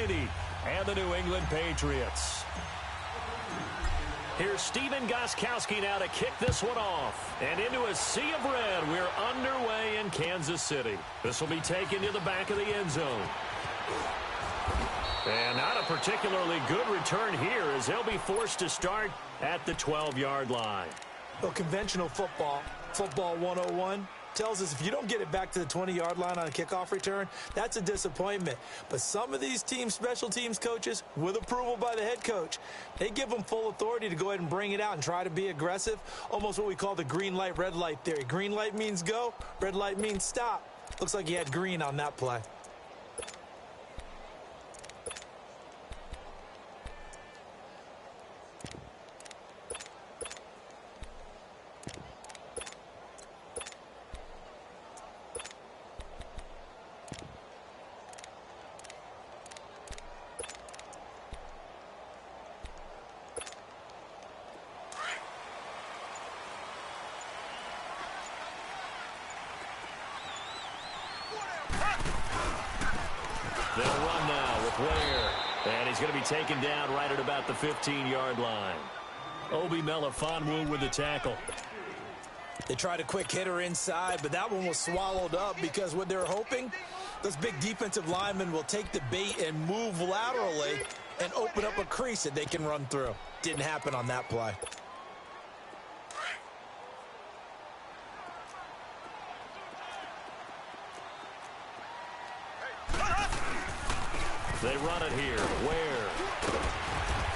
City and the New England Patriots. Here's Steven Gostkowski now to kick this one off. And into a sea of red, we're underway in Kansas City. This will be taken to the back of the end zone. And not a particularly good return here as they'll be forced to start at the 12-yard line. Well, conventional football 101, tells us if you don't get it back to the 20-yard line on a kickoff return, that's a disappointment. But some of these teams, special teams coaches, with approval by the head coach, they give them full authority to go ahead and bring it out and try to be aggressive, almost what we call the green light, red light theory. Green light means go, red light means stop. Looks like he had green on that play. They'll run now with Ware. And he's going to be taken down right at about the 15-yard line. Obi Melifonwu with the tackle. They tried a quick hitter inside, but that one was swallowed up because what they're hoping, those big defensive linemen will take the bait and move laterally and open up a crease that they can run through. Didn't happen on that play. They run it here. Ware.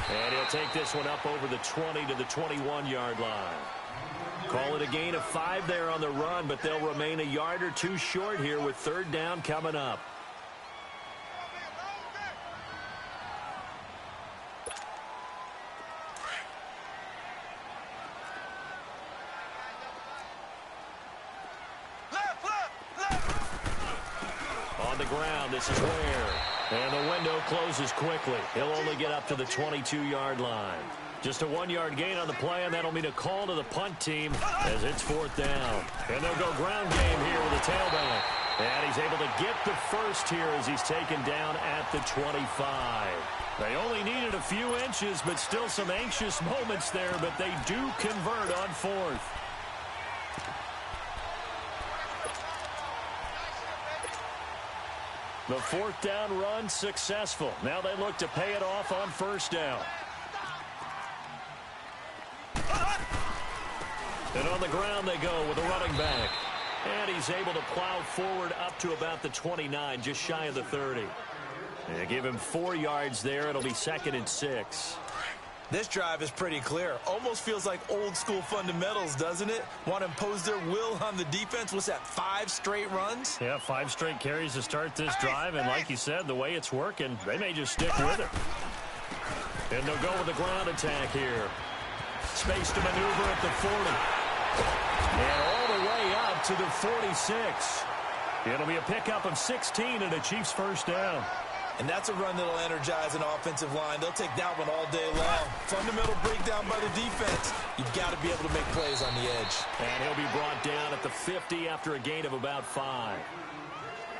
And he'll take this one up over the 20 to the 21-yard line. Call it a gain of 5 there on the run, but they'll remain a yard or two short here with third down coming up. On the ground, this is Ware. And the window closes quickly. He'll only get up to the 22-yard line. Just a 1-yard gain on the play, and that'll mean a call to the punt team as it's fourth down. And they'll go ground game here with a tailback. And he's able to get the first here as he's taken down at the 25. They only needed a few inches, but still some anxious moments there, but they do convert on fourth. The fourth down run successful. Now they look to pay it off on first down. And on the ground they go with a running back. And he's able to plow forward up to about the 29, just shy of the 30. They give him 4 yards there. It'll be 2nd and 6. This drive is pretty clear. Almost feels like old school fundamentals, doesn't it? Want to impose their will on the defense. What's that, 5 straight runs? Yeah, 5 straight carries to start this drive. And like you said, the way it's working, they may just stick with it. And they'll go with the ground attack here. Space to maneuver at the 40. And all the way up to the 46. It'll be a pickup of 16 and a Chiefs first down. And that's a run that'll energize an offensive line. They'll take that one all day long. Fundamental breakdown by the defense. You've got to be able to make plays on the edge. And he'll be brought down at the 50 after a gain of about 5.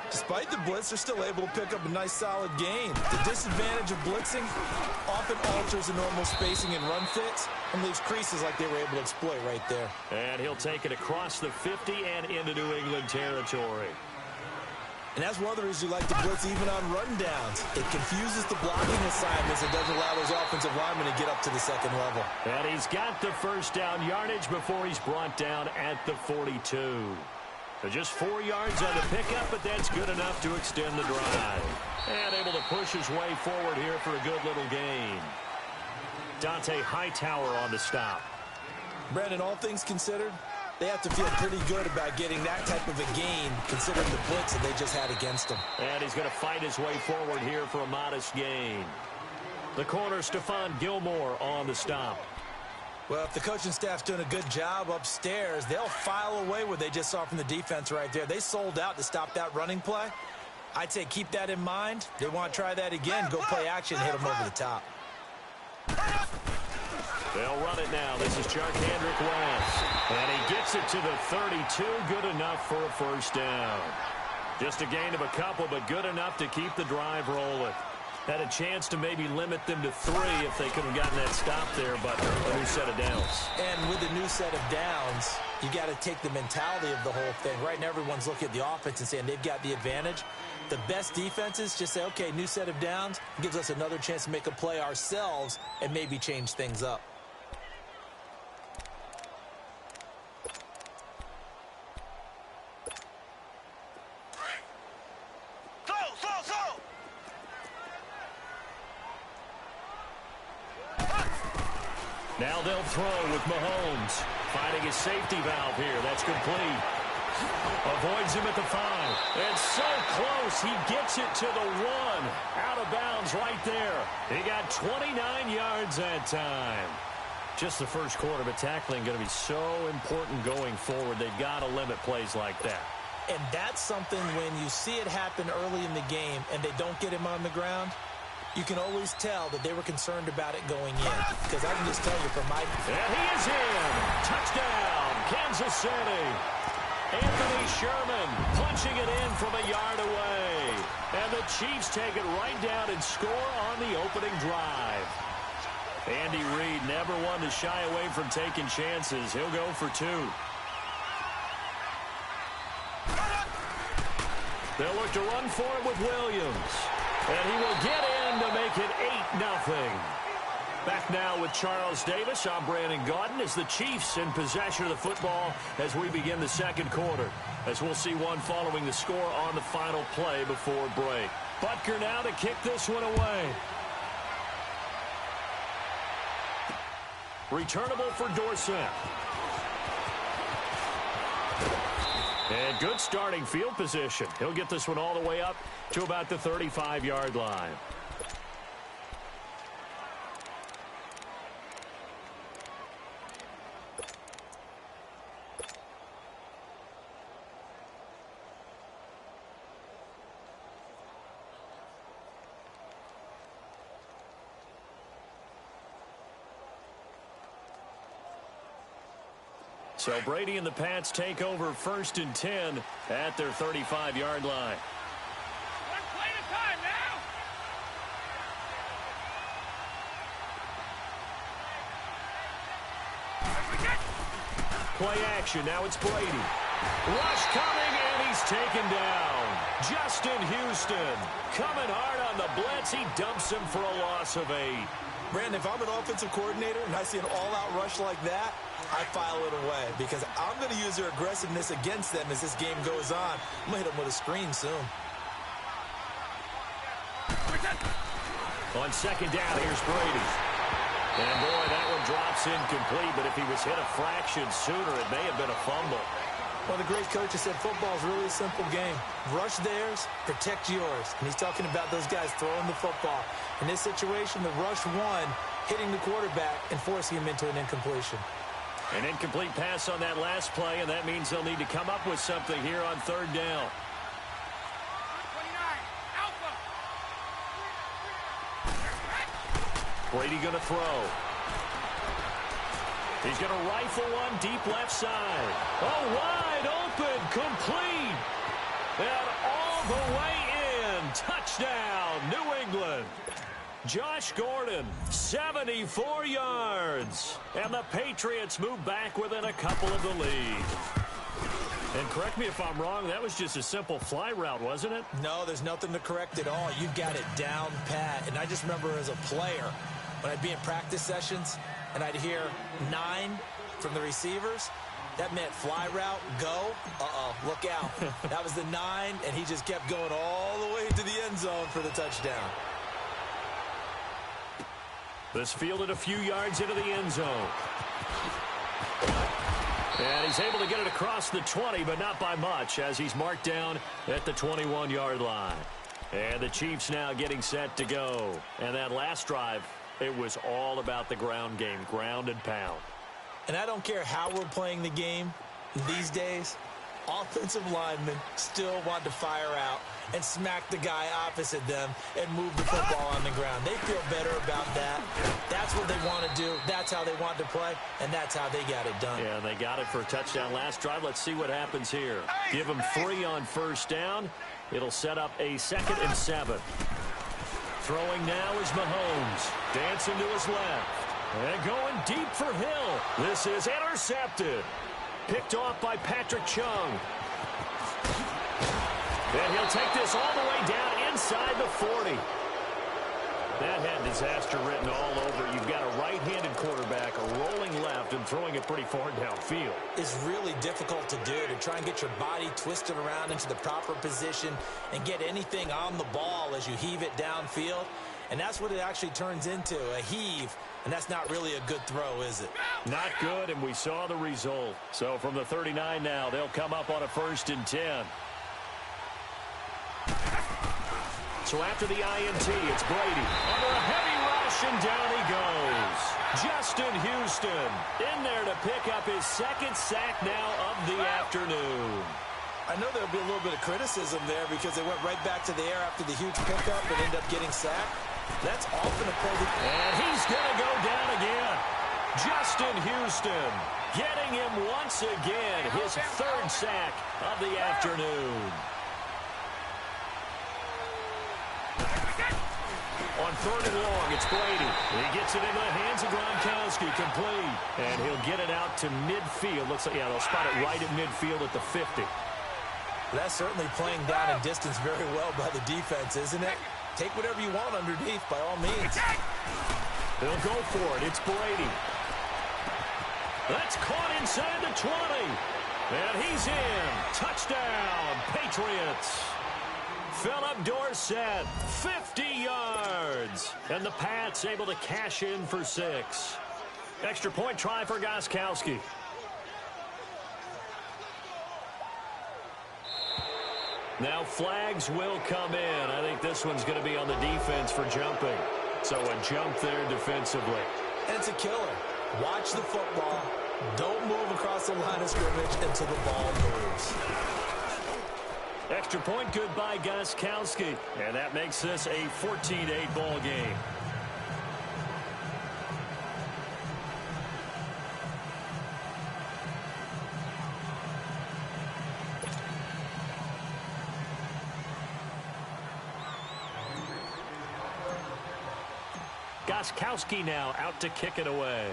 Despite the blitz, they're still able to pick up a nice solid gain. The disadvantage of blitzing often alters the normal spacing and run fits and leaves creases like they were able to exploit right there. And he'll take it across the 50 and into New England territory. And that's one of the reasons you like to blitz even on run downs. It confuses the blocking assignments. It doesn't allow those offensive linemen to get up to the second level. And he's got the first down yardage before he's brought down at the 42. So just 4 yards on the pickup, but that's good enough to extend the drive. And able to push his way forward here for a good little gain. Dante Hightower on the stop. Brandon, all things considered, they have to feel pretty good about getting that type of a gain, considering the blitz that they just had against them. And he's going to fight his way forward here for a modest gain. The corner, Stephon Gilmore on the stop. Well, if the coaching staff's doing a good job upstairs, they'll file away what they just saw from the defense right there. They sold out to stop that running play. I'd say keep that in mind. They want to try that again, go play action, hit them over the top. They'll run it now. This is Charkandrick West. And he gets it to the 32. Good enough for a first down. Just a gain of a couple, but good enough to keep the drive rolling. Had a chance to maybe limit them to 3 if they could have gotten that stop there, but a new set of downs. And with a new set of downs, you got to take the mentality of the whole thing. Right now, everyone's looking at the offense and saying they've got the advantage. The best defenses just say, okay, new set of downs gives us another chance to make a play ourselves and maybe change things up. Now they'll throw with Mahomes. Finding his safety valve here. That's complete. Avoids him at the 5. And so close. He gets it to the 1. Out of bounds right there. He got 29 yards that time. Just the first quarter, but tackling going to be so important going forward. They've got to limit plays like that. And that's something when you see it happen early in the game and they don't get him on the ground, you can always tell that they were concerned about it going in. Because I can just tell you from my... And he is in. Touchdown, Kansas City. Anthony Sherman punching it in from a yard away. And the Chiefs take it right down and score on the opening drive. Andy Reid never one to shy away from taking chances. He'll go for 2. They'll look to run for it with Williams. And he will get in to make it 8-0. Back now with Charles Davis. I'm Brandon Gaudin as the Chiefs in possession of the football as we begin the second quarter. As we'll see one following the score on the final play before break. Butker now to kick this one away. Returnable for Dorsett. And good starting field position. He'll get this one all the way up to about the 35-yard line. So Brady and the Pats take over 1st and 10 at their 35-yard line. One play at a time now. Play action. Now it's Brady. Rush coming, and he's taken down. Justin Houston coming hard on the blitz. He dumps him for a loss of 8. Brandon, if I'm an offensive coordinator and I see an all-out rush like that, I file it away because I'm going to use their aggressiveness against them as this game goes on. I'm going to hit them with a screen soon. On second down, here's Brady. And boy, that one drops incomplete, but if he was hit a fraction sooner, it may have been a fumble. Well, the great coach has said football is really a simple game. Rush theirs, protect yours. And he's talking about those guys throwing the football. In this situation, the rush won, hitting the quarterback and forcing him into an incompletion. An incomplete pass on that last play, and that means they'll need to come up with something here on 3rd down. 29, Alpha. Brady going to throw. He's going to rifle one deep left side. Oh, wide open, complete. And all the way in. Touchdown, New England. Josh Gordon, 74 yards. And the Patriots move back within a couple of the lead. And correct me if I'm wrong, that was just a simple fly route, wasn't it? No, there's nothing to correct at all. You've got it down pat. And I just remember as a player, when I'd be in practice sessions, and I'd hear 9 from the receivers, that meant fly route, go, look out. That was the 9, and he just kept going all the way to the end zone for the touchdown. This fielded a few yards into the end zone. And he's able to get it across the 20, but not by much, as he's marked down at the 21-yard line. And the Chiefs now getting set to go. And that last drive, it was all about the ground game, ground and pound. And I don't care how we're playing the game these days, offensive linemen still want to fire out and smack the guy opposite them and move the football on the ground. They feel better about that. That's what they want to do. That's how they want to play, and that's how they got it done. Yeah, they got it for a touchdown last drive. Let's see what happens here. Give them 3 on 1st down. It'll set up a 2nd and 7. Throwing now is Mahomes. Dancing to his left. And going deep for Hill. This is intercepted. Picked off by Patrick Chung. And he'll take this all the way down inside the 40. That had disaster written all over. You've got a right-handed quarterback, a rolling left, and throwing it pretty far downfield. It's really difficult to do, to try and get your body twisted around into the proper position and get anything on the ball as you heave it downfield. And that's what it actually turns into, a heave. And that's not really a good throw, is it? Not good, and we saw the result. So from the 39 now, they'll come up on a 1st and 10. So after the INT, it's Brady. Under a heavy rush, and down he goes. Justin Houston in there to pick up his 2nd sack now of the afternoon. I know there'll be a little bit of criticism there because they went right back to the air after the huge pickup and ended up getting sacked. That's often a play. And he's going to go down again. Justin Houston getting him once again, his 3rd sack of the afternoon. On 3rd and long, it's Brady. He gets it into the hands of Gronkowski, complete. And he'll get it out to midfield. Looks like, yeah, they'll spot it right at midfield at the 50. That's certainly playing down in distance very well by the defense, isn't it? Take whatever you want underneath, by all means. They'll go for it. It's Brady. That's caught inside the 20. And he's in. Touchdown, Patriots. Philip Dorsett, 50 yards. And the Pats able to cash in for 6. Extra point try for Gostkowski. Now flags will come in. I think this one's going to be on the defense for jumping. So a jump there defensively. And it's a killer. Watch the football. Don't move across the line of scrimmage until the ball moves. Extra point good by Gostkowski. And that makes this a 14-8 ball game. Gostkowski now out to kick it away.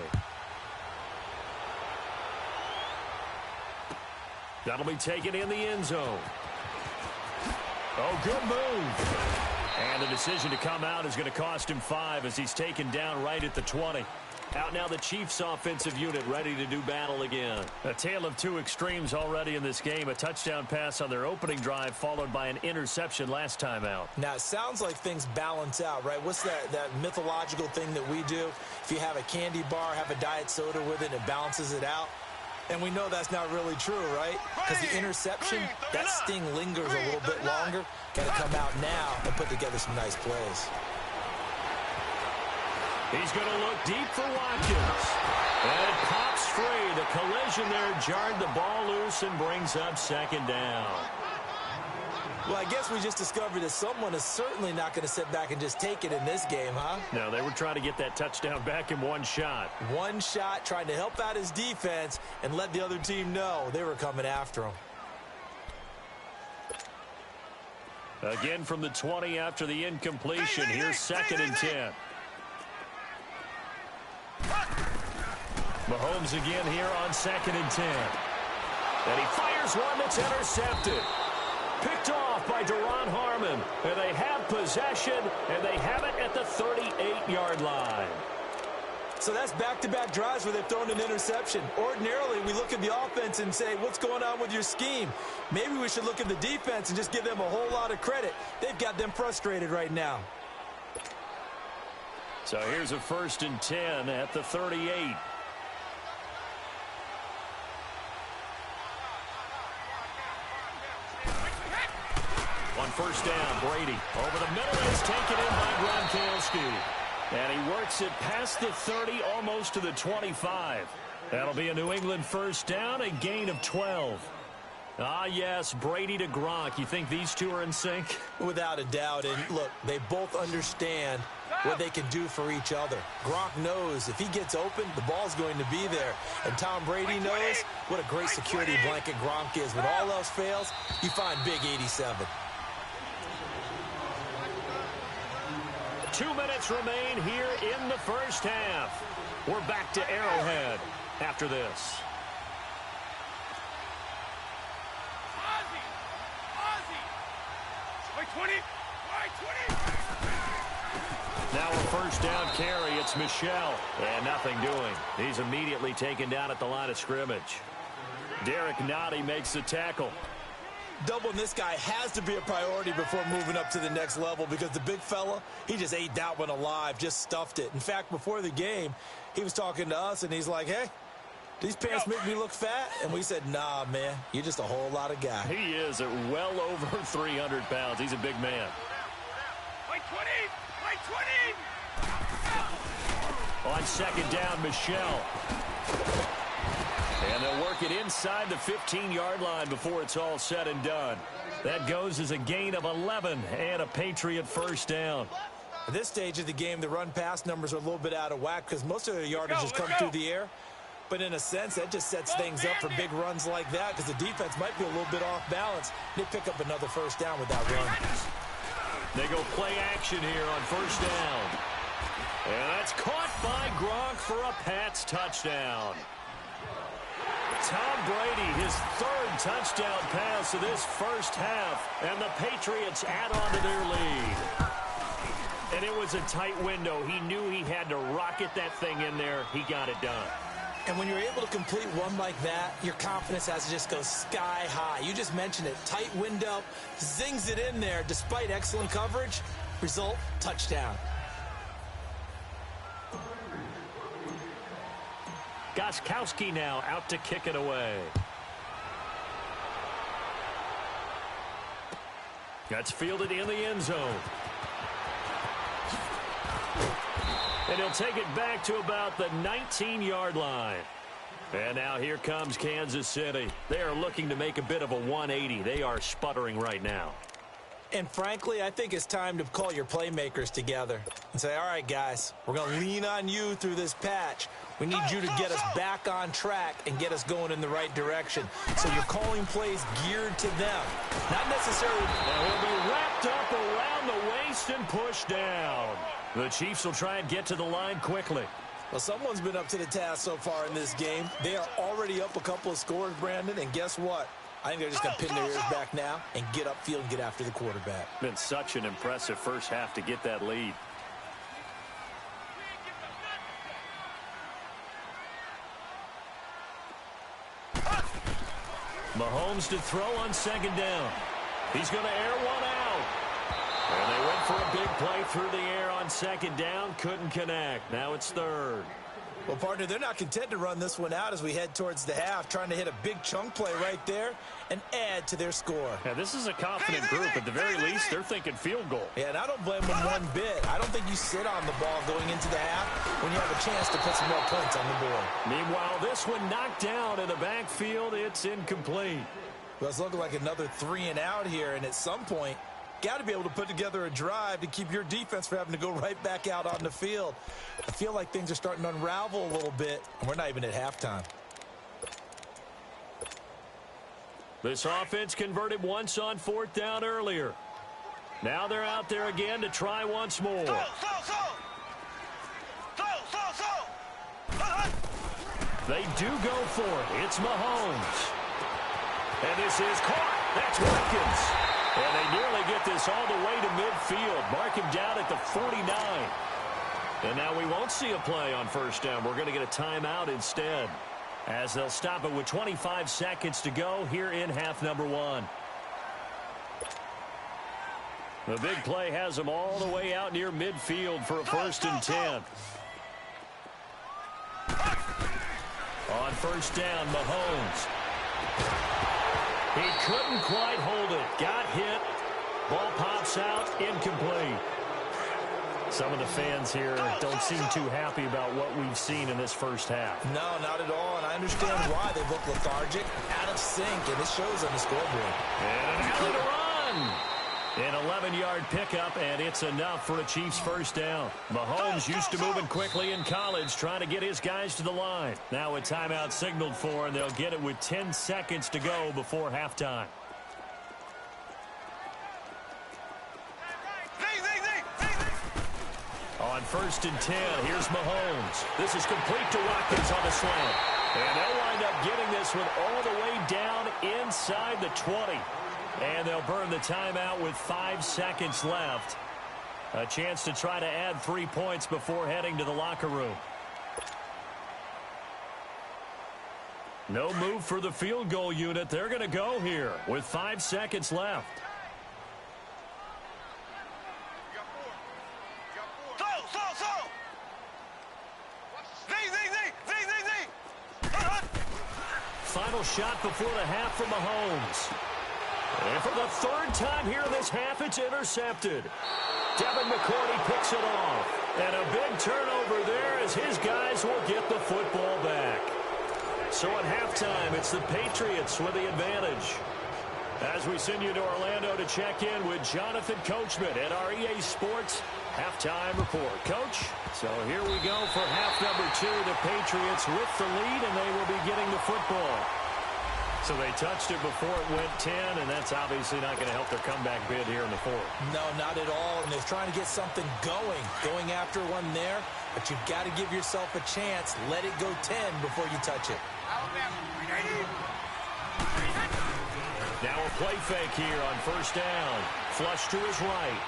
That'll be taken in the end zone. Oh, good move. And the decision to come out is going to cost him 5 as he's taken down right at the 20. Out now the Chiefs offensive unit ready to do battle again. A tale of 2 extremes already in this game. A touchdown pass on their opening drive followed by an interception last time out. Now it sounds like things balance out, right? What's that mythological thing that we do? If you have a candy bar, have a diet soda with it, it balances it out. And we know that's not really true, right? Because the interception, that sting lingers a little bit longer. Got to come out now and put together some nice plays. He's going to look deep for Watkins. And it pops free. The collision there jarred the ball loose and brings up 2nd down. Well, I guess we just discovered that someone is certainly not going to sit back and just take it in this game, huh? No, they were trying to get that touchdown back in one shot. One shot, trying to help out his defense and let the other team know they were coming after him. Again from the 20 after the incompletion. Here's 2nd and 10. Mahomes again here on 2nd and 10. And he fires one that's intercepted. Picked off by Deron Harmon. And they have possession, and they have it at the 38-yard line. So that's back-to-back drives where they've thrown an interception. Ordinarily, we look at the offense and say, what's going on with your scheme? Maybe we should look at the defense and just give them a whole lot of credit. They've got them frustrated right now. So here's a 1st and 10 at the 38. On 1st down, Brady over the middle is taken in by Gronkowski. And he works it past the 30, almost to the 25. That'll be a New England 1st down, a gain of 12. Ah, yes, Brady to Gronk. You think these two are in sync? Without a doubt. And look, they both understand what they can do for each other. Gronk knows if he gets open, the ball's going to be there. And Tom Brady knows what a great security blanket Gronk is. When all else fails, you find Big 87. 2 minutes remain here in the first half. We're back to Arrowhead after this. Now a first down carry. It's Michel. And nothing doing. He's immediately taken down at the line of scrimmage. Derek Nottie makes the tackle. Doubling this guy has to be a priority before moving up to the next level because the big fella, he just ate that one alive, just stuffed it. In fact, before the game, he was talking to us, and he's like, hey, these pants make me look fat? And we said, nah, man, you're just a whole lot of guy. He is at well over 300 pounds. He's a big man. Like 20! Like 20! On second down, Michel. And they'll work it inside the 15-yard line before it's all said and done. That goes as a gain of 11 and a Patriot first down. At this stage of the game, the run-pass numbers are a little bit out of whack because most of their yardage has come through the air. But in a sense, that just sets things up for big runs like that because the defense might be a little bit off balance. They pick up another first down with that run. They go play action here on first down. And that's caught by Gronk for a Pats touchdown. Tom Brady, his third touchdown pass of this first half, and the Patriots add on to their lead. And it was a tight window. He knew he had to rocket that thing in there. He got it done. And when you're able to complete one like that, your confidence has to just go sky high. You just mentioned it. Tight window, zings it in there despite excellent coverage. Result, touchdown. Gostkowski now out to kick it away. That's fielded in the end zone. And he'll take it back to about the 19-yard line. And now here comes Kansas City. They are looking to make a bit of a 180. They are sputtering right now. And frankly, I think it's time to call your playmakers together and say, all right, guys, we're going to lean on you through this patch. We need you to get us back on track and get us going in the right direction. So you're calling plays geared to them. Not necessarily. And he'll be wrapped up around the waist and pushed down. The Chiefs will try and get to the line quickly. Well, someone's been up to the task so far in this game. They are already up a couple of scores, Brandon, and guess what? I think they're just going to pin their ears back now and get upfield and get after the quarterback. Been such an impressive first half to get that lead. Mahomes to throw on second down. He's going to air one out. And they went for a big play through the air on second down. Couldn't connect. Now it's third. Well, partner, they're not content to run this one out as we head towards the half, trying to hit a big chunk play right there and add to their score. Yeah, this is a confident group. At the very least, they're thinking field goal. Yeah, and I don't blame them one bit. I don't think you sit on the ball going into the half when you have a chance to put some more points on the board. Meanwhile, this one knocked down in the backfield. It's incomplete. Well, it's looking like another 3 and out here, and at some point, got to be able to put together a drive to keep your defense from having to go right back out on the field. I feel like things are starting to unravel a little bit, and we're not even at halftime. This offense converted once on fourth down earlier. Now they're out there again to try once more. They do go for it. It's Mahomes. And this is caught. That's Watkins. And they nearly get this all the way to midfield. Mark him down at the 49. And now we won't see a play on first down. We're going to get a timeout instead, as they'll stop it with 25 seconds to go here in half number one. The big play has them all the way out near midfield for a 1st and 10. On first down, Mahomes. He couldn't quite hold it. Got hit. Ball pops out. Incomplete. Some of the fans here don't seem too happy about what we've seen in this first half. No, not at all, and I understand why. They look lethargic, out of sync, and it shows on the scoreboard. And an alley to run. An 11-yard pickup, and it's enough for a Chiefs first down. Mahomes used to moving quickly in college, trying to get his guys to the line. Now a timeout signaled for, and they'll get it with 10 seconds to go before halftime. On 1st and 10, here's Mahomes. This is complete to Watkins on the slant. And they'll wind up getting this one all the way down inside the 20. And they'll burn the timeout with 5 seconds left. A chance to try to add 3 points before heading to the locker room. No move for the field goal unit. They're going to go here with 5 seconds left. Final shot before the half from Mahomes. And for the 3rd time here in this half, it's intercepted. Devin McCourty picks it off. And a big turnover there as his guys will get the football back. So at halftime, it's the Patriots with the advantage. As we send you to Orlando to check in with Jonathan Coachman at our EA Sports Halftime Report. Coach, so here we go for half number 2. The Patriots with the lead, and they will be getting the football. So they touched it before it went 10, and that's obviously not going to help their comeback bid here in the 4th. No, not at all, and they're trying to get something going after one there, but you've got to give yourself a chance. Let it go 10 before you touch it. Now a play fake here on 1st down. Flush to his right.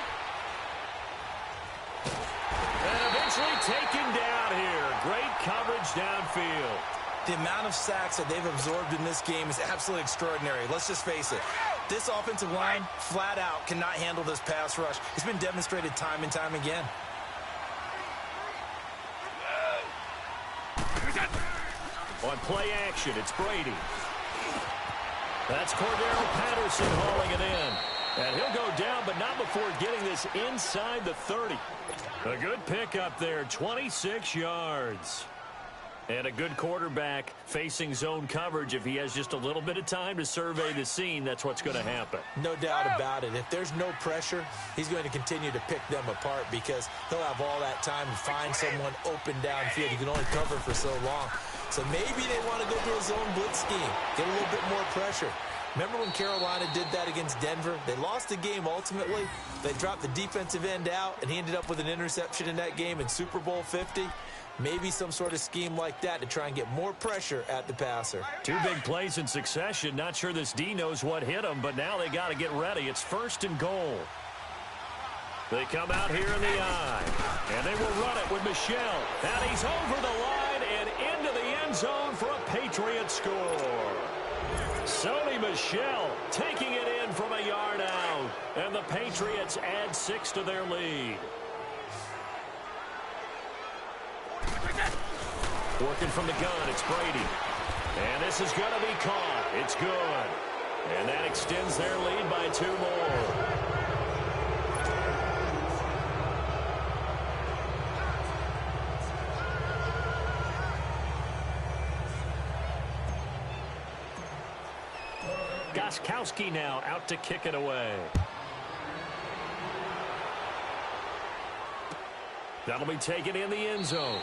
And eventually taken down here. Great coverage downfield. The amount of sacks that they've absorbed in this game is absolutely extraordinary. Let's just face it. This offensive line, flat out, cannot handle this pass rush. It's been demonstrated time and time again. On play action, it's Brady. That's Cordero Patterson hauling it in. And he'll go down, but not before getting this inside the 30. A good pickup there, 26 yards. And a good quarterback facing zone coverage. If he has just a little bit of time to survey the scene, that's what's going to happen. No doubt about it. If there's no pressure, he's going to continue to pick them apart because he'll have all that time to find someone open downfield. He can only cover for so long. So maybe they want to go to a zone blitz scheme, get a little bit more pressure. Remember when Carolina did that against Denver? They lost the game ultimately. They dropped the defensive end out, and he ended up with an interception in that game in Super Bowl 50. Maybe some sort of scheme like that to try and get more pressure at the passer. 2 big plays in succession. Not sure this D knows what hit him, but now they got to get ready. It's 1st and goal. They come out here in the eye, and they will run it with Michel. And he's over the line and into the end zone for a Patriot score. Sony Michel taking it in from a yard out, and the Patriots add 6 to their lead. Working from the gun, it's Brady. And this is going to be caught. It's good. And that extends their lead by 2 more. Gostkowski now out to kick it away. That'll be taken in the end zone.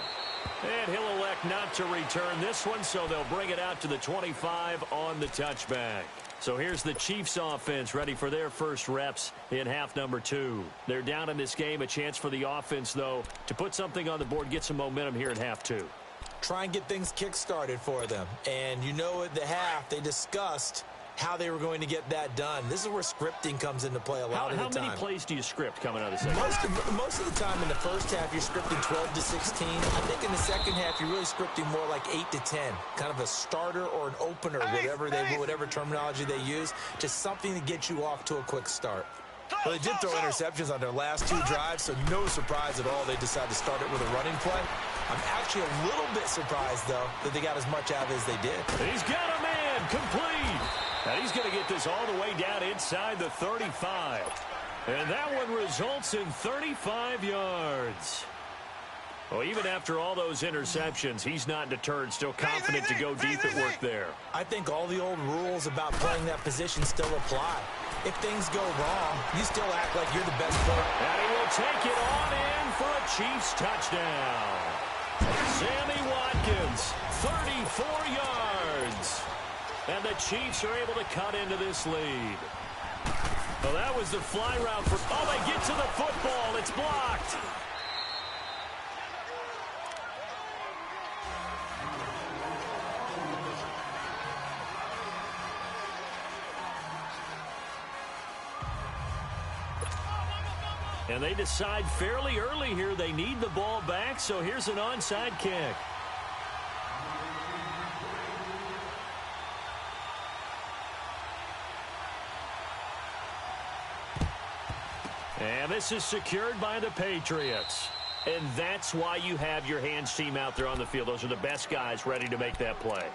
And he'll elect not to return this one, so they'll bring it out to the 25 on the touchback. So here's the Chiefs offense ready for their first reps in half number 2. They're down in this game. A chance for the offense, though, to put something on the board, get some momentum here in half 2. Try and get things kick-started for them. And you know at the half, they discussed how they were going to get that done. This is where scripting comes into play a lot of the time. How many plays do you script coming out of the second? Most of the time in the first half, you're scripting 12 to 16. I think in the second half, you're really scripting more like 8 to 10. Kind of a starter or an opener, whatever terminology they use. Just something to get you off to a quick start. Well, they did throw interceptions on their last 2 drives, so no surprise at all they decided to start it with a running play. I'm actually a little bit surprised, though, that they got as much out of it as they did. He's got a man complete. And he's going to get this all the way down inside the 35. And that one results in 35 yards. Well, even after all those interceptions, he's not deterred, still confident to go deep at work there. I think all the old rules about playing that position still apply. If things go wrong, you still act like you're the best player. And he will take it on in for a Chiefs touchdown. Sammy Watkins, 34 yards. And the Chiefs are able to cut into this lead. Well, that was the fly route for... Oh, they get to the football. It's blocked. And they decide fairly early here they need the ball back, so here's an onside kick. And this is secured by the Patriots. And that's why you have your hands team out there on the field. Those are the best guys ready to make that play.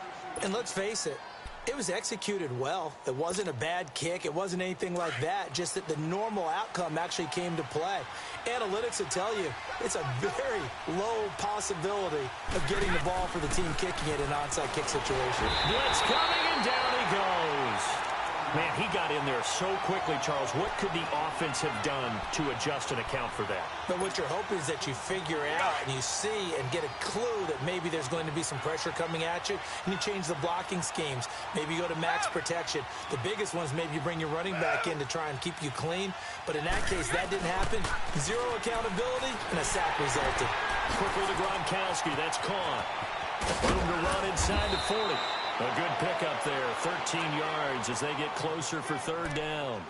And let's face it, it was executed well. It wasn't a bad kick. It wasn't anything like that, just that the normal outcome actually came to play. Analytics will tell you it's a very low possibility of getting the ball for the team kicking it in an onside kick situation. Blitz coming, and down he goes. Man, he got in there so quickly, Charles. What could the offense have done to adjust and account for that? But what you're hoping is that you figure out and you see and get a clue that maybe there's going to be some pressure coming at you, and you change the blocking schemes. Maybe you go to max protection. The biggest one is maybe you bring your running back in to try and keep you clean. But in that case, that didn't happen. Zero accountability, and a sack resulted. Quickly to Gronkowski. That's caught. Room to run inside the 40. A good pickup there, 13 yards as they get closer for third down.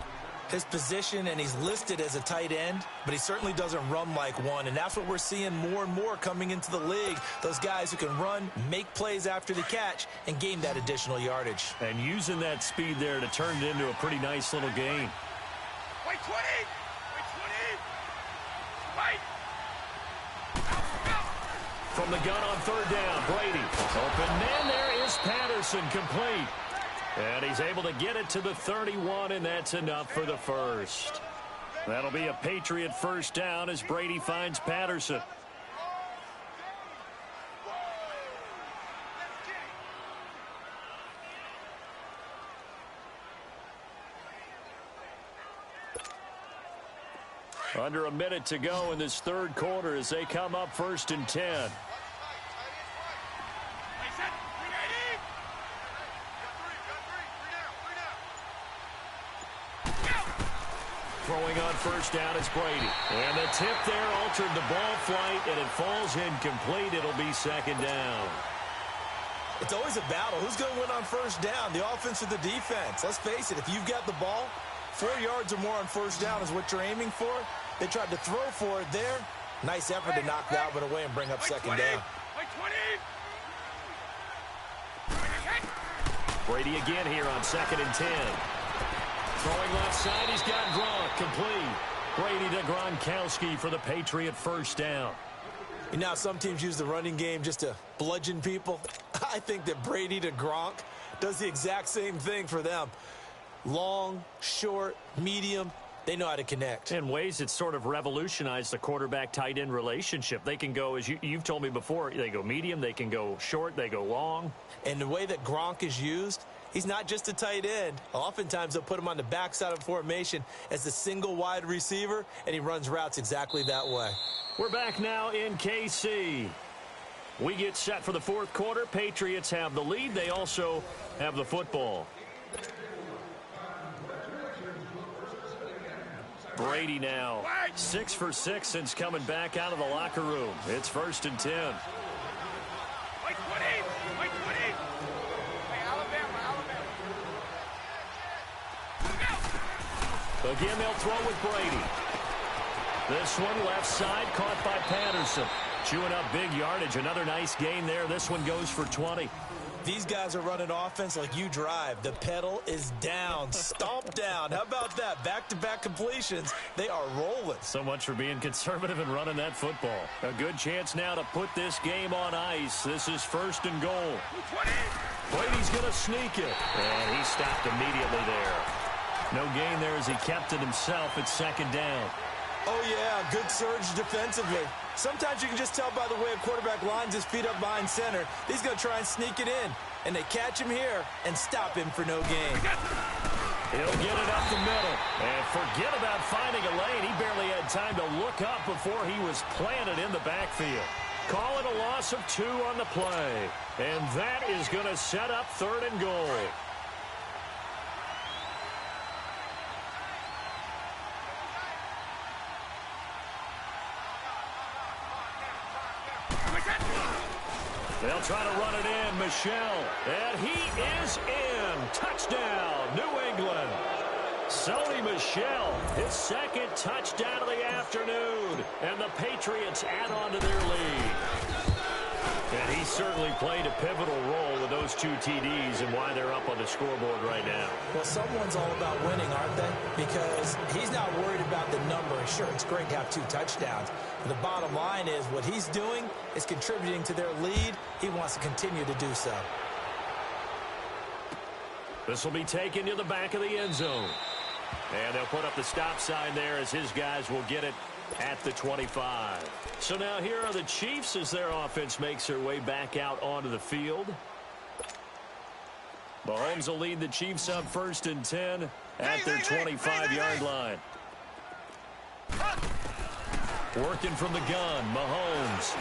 His position, and he's listed as a tight end, but he certainly doesn't run like one, and that's what we're seeing more and more coming into the league. Those guys who can run, make plays after the catch, and gain that additional yardage. And using that speed there to turn it into a pretty nice little gain. Wait, 20! Wait, 20! Wait! From the gun on third down, Brady. Open man, there is Patterson, complete. And he's able to get it to the 31, and that's enough for the first. That'll be a Patriot first down as Brady finds Patterson. Under a minute to go in this third quarter as they come up 1st and 10. Throwing on first down is Brady. And the tip there altered the ball flight, and it falls incomplete. It'll be second down. It's always a battle. Who's going to win on first down, the offense or the defense? Let's face it, if you've got the ball, 4 yards or more on first down is what you're aiming for. They tried to throw for it there. Nice effort to knock that one away and bring up second down. Brady again here on 2nd and 10. Throwing left side, he's got Gronk, complete. Brady to Gronkowski for the Patriot first down. And now some teams use the running game just to bludgeon people. I think that Brady to Gronk does the exact same thing for them. Long, short, medium, they know how to connect. In ways it's sort of revolutionized the quarterback-tight end relationship. They can go, as you've told me before, they go medium, they can go short, they go long. And the way that Gronk is used, he's not just a tight end. Oftentimes they'll put him on the backside of formation as the single wide receiver, and he runs routes exactly that way. We're back now in KC. We get set for the fourth quarter. Patriots have the lead. They also have the football. Brady now 6 for 6 since coming back out of the locker room. It's 1st and 10. Wait, 20! Wait, 20! Hey, Alabama. Again, they'll throw with Brady. This one left side caught by Patterson. Chewing up big yardage. Another nice gain there. This one goes for 20. These guys are running offense like you drive. The pedal is down, stomped down. How about that? Back-to-back completions. They are rolling. So much for being conservative and running that football. A good chance now to put this game on ice. This is 1st and goal. 20! Brady's going to sneak it. And he stopped immediately there. No gain there as he kept it himself at 2nd down. Oh, yeah, good surge defensively. Sometimes you can just tell by the way a quarterback lines his feet up behind center. He's going to try and sneak it in. And they catch him here and stop him for no gain. He'll get it up the middle. And forget about finding a lane. He barely had time to look up before he was planted in the backfield. Call it a loss of 2 on the play. And that is going to set up 3rd and goal. They'll try to run it in, Michelle. And he is in. Touchdown, New England. Sony Michel, his second touchdown of the afternoon. And the Patriots add on to their lead. And he certainly played a pivotal role with those 2 TDs and why they're up on the scoreboard right now. Well, someone's all about winning, aren't they? Because he's not worried about the number. Sure, it's great to have 2 touchdowns. But the bottom line is what he's doing is contributing to their lead. He wants to continue to do so. This will be taken to the back of the end zone. And they'll put up the stop sign there as his guys will get it at the 25. So now here are the Chiefs as their offense makes their way back out onto the field. Mahomes will lead the Chiefs up 1st and 10 at their 25-yard line. Working from the gun, Mahomes.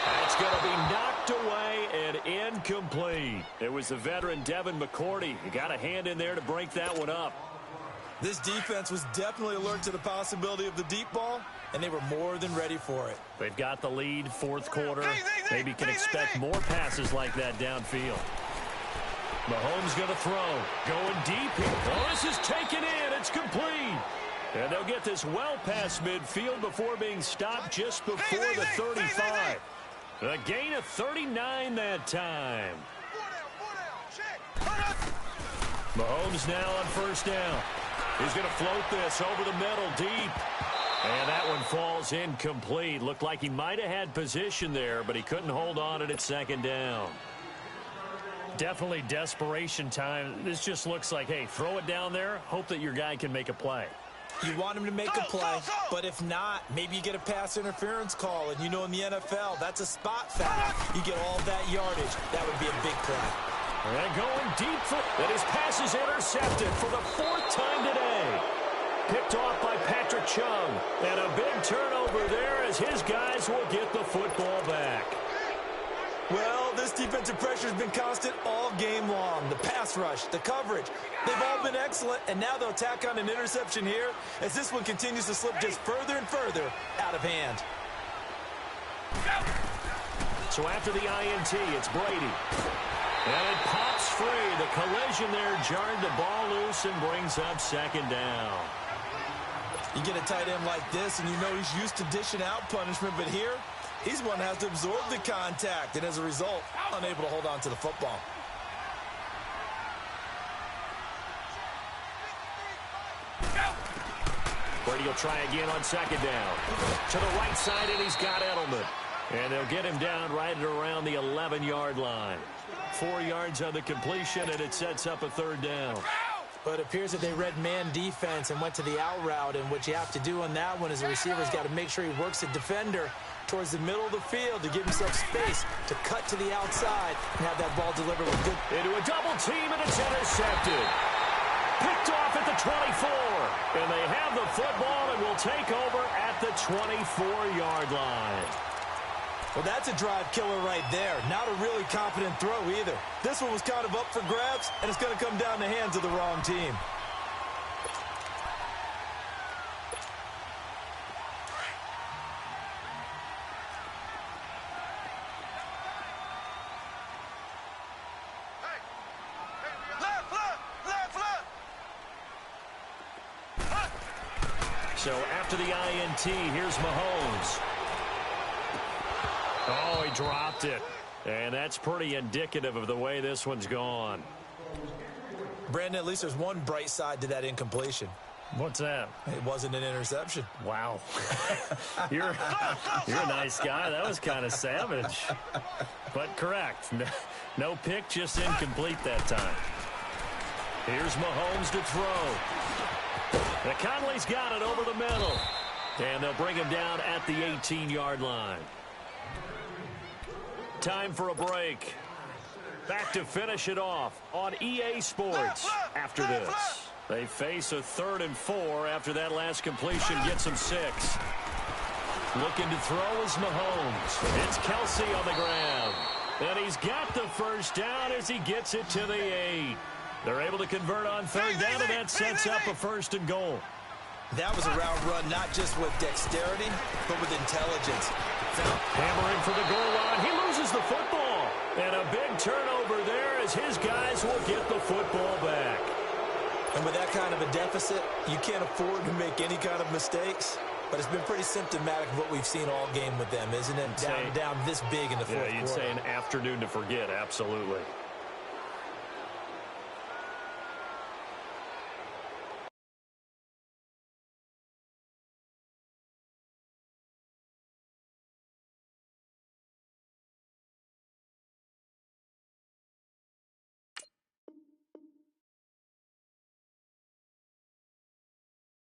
That's going to be knocked away and incomplete. It was the veteran Devin McCourty. He got a hand in there to break that one up. This defense was definitely alert to the possibility of the deep ball, and they were more than ready for it. They've got the lead, 4th quarter. Maybe can expect more passes like that downfield. Mahomes going to throw. Going deep. Oh, this is taken in. It's complete. And they'll get this well past midfield before being stopped just before the 35. A gain of 39 that time. Mahomes now on 1st down. He's going to float this over the middle deep. And that one falls incomplete. Looked like he might have had position there, but he couldn't hold on at 2nd down. Definitely desperation time. This just looks like, hey, throw it down there, hope that your guy can make a play. You want him to make a play, but if not, maybe you get a pass interference call. And you know in the NFL, that's a spot foul. You get all that yardage. That would be a big play. And going deep for that. His pass is intercepted for the 4th time today. Picked off by Patrick Chung. And a big turnover there as his guys will get the football back. Well, this defensive pressure has been constant all game long. The pass rush, the coverage, they've all been excellent, and now they'll tack on an interception here as this one continues to slip just further and further out of hand. So after the INT, it's Brady. And it pops free. The collision there jarred the ball loose and brings up 2nd down. You get a tight end like this, and you know he's used to dishing out punishment, but here, he's one that has to absorb the contact, and as a result, unable to hold on to the football. Brady will try again on 2nd down. To the right side, and he's got Edelman. And they'll get him down right at around the 11-yard line. 4 yards on the completion, and it sets up a 3rd down. But it appears that they read man defense and went to the out route, and what you have to do on that one is the receiver's got to make sure he works the defender towards the middle of the field to give himself space to cut to the outside and have that ball delivered with good. Into a double team, and it's intercepted. Picked off at the 24. And they have the football and will take over at the 24-yard line. Well, that's a drive killer right there. Not a really confident throw either. This one was kind of up for grabs, and it's going to come down the hands of the wrong team. So after the INT, here's Mahomes. Oh, he dropped it. And that's pretty indicative of the way this one's gone. Brandon, at least there's one bright side to that incompletion. What's that? It wasn't an interception. Wow. You're a nice guy. That was kind of savage. But correct. No pick, just incomplete that time. Here's Mahomes to throw. And Conley's got it over the middle. And they'll bring him down at the 18-yard line. Time for a break. Back to finish it off on EA Sports after this. They face a 3rd and 4 after that last completion gets them 6. Looking to throw is Mahomes. It's Kelsey on the ground. And he's got the first down as he gets it to the 8. They're able to convert on 3rd down, and that sets up a 1st and goal. That was a route run, not just with dexterity, but with intelligence. Hammering for the goal line. He loses the football. And a big turnover there as his guys will get the football back. And with that kind of a deficit, you can't afford to make any kind of mistakes. But it's been pretty symptomatic of what we've seen all game with them, isn't it? Down this big in the fourth quarter. Yeah, you'd say an afternoon to forget, absolutely.